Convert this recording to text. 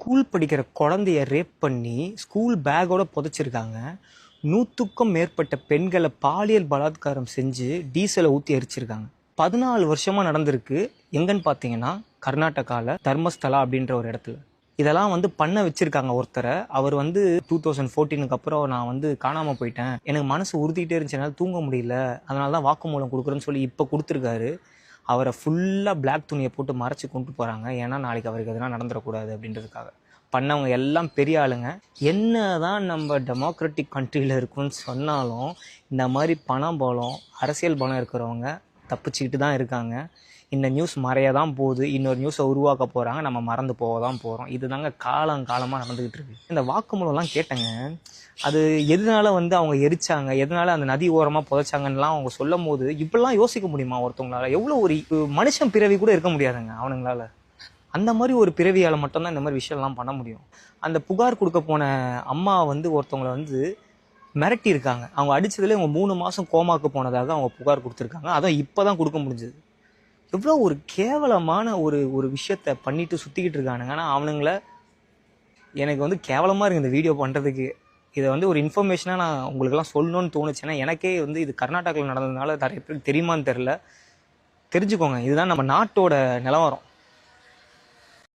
School படிக்கிற குழந்தைய rape பண்ணி ஸ்கூல் பேக்கோட புதைச்சிருக்காங்க. 100க்கும் மேற்பட்ட பெண்களை பாலியல் பலாத்காரம் செஞ்சு டீசலை ஊற்றி எரிச்சிருக்காங்க. 14 வருஷமா நடந்திருக்கு. எங்கன்னு பார்த்தீங்கன்னா கர்நாடகாவில் தர்மஸ்தலா அப்படின்ற ஒரு இடத்துல. இதெல்லாம் பண்ண வச்சிருக்காங்க ஒருத்தரை. அவர் 2014க்கு அப்புறம் நான் காணாமல் போயிட்டேன், எனக்கு மனசு உறுத்திக்கிட்டே இருந்துச்சு, என்னால் தூங்க முடியல, அதனால தான் வாக்குமூலம் கொடுக்குறேன்னு சொல்லி இப்போ கொடுத்துருக்காரு. அவரை ஃபுல்லாக பிளாக் துணியை போட்டு மறைச்சி கொண்டு போகிறாங்க. ஏன்னா நாளைக்கு அவருக்கு எதனா நடந்துடக்கூடாது அப்படின்றதுக்காக. பண்ணவங்க எல்லாம் பெரிய ஆளுங்க. என்ன தான் நம்ம டெமோக்ராட்டிக் கண்ட்ரியில் இருக்குன்னு சொன்னாலும் இந்த மாதிரி பணம் பலம், அரசியல் பலம் இருக்கிறவங்க தப்பிச்சுக்கிட்டு தான் இருக்காங்க. இந்த நியூஸ் மறைய தான் போகுது, இன்னொரு நியூஸை உருவாக்க போகிறாங்க, நம்ம மறந்து போக தான் போகிறோம். இது தாங்க காலங்காலமாக நடந்துக்கிட்டு இருக்கு. இந்த வாக்குமூலம்லாம் கேட்டேங்க, அது எதனால அவங்க எரிச்சாங்க, எதனால அந்த நதி ஓரமாக புதைச்சாங்கன்னெலாம் அவங்க சொல்லும் போது இப்படிலாம் யோசிக்க முடியுமா ஒருத்தவங்களால? எவ்வளோ ஒரு மனுஷன் பிறவி கூட இருக்க முடியாதுங்க அவனுங்களால. அந்த மாதிரி ஒரு பிறவியால் மட்டும்தான் இந்த மாதிரி விஷயம்லாம் பண்ண முடியும். அந்த புகார் கொடுக்க போன அம்மா ஒருத்தவங்களை மிரட்டி இருக்காங்க. அவங்க அடித்ததுலேயே அவங்க 3 மாதம் கோமாக்கு போனதாக அவங்க புகார் கொடுத்துருக்காங்க. அதுவும் இப்போ தான் கொடுக்க முடிஞ்சது. எவ்வளோ ஒரு கேவலமான ஒரு விஷயத்த பண்ணிட்டு சுற்றிக்கிட்டு இருக்கானுங்க. ஆனால் அவனுங்கள எனக்கு கேவலமாக இருக்குது இந்த வீடியோ பண்ணுறதுக்கு. இதை ஒரு இன்ஃபர்மேஷனாக நான் உங்களுக்கெல்லாம் சொல்லணும்னு தோணுச்சு. ஏன்னா எனக்கே இது கர்நாடகாவில் நடந்ததுனால நிறைய பேருக்கு தெரியுமான்னு தெரில. தெரிஞ்சுக்கோங்க, இதுதான் நம்ம நாட்டோட நிலவரம்.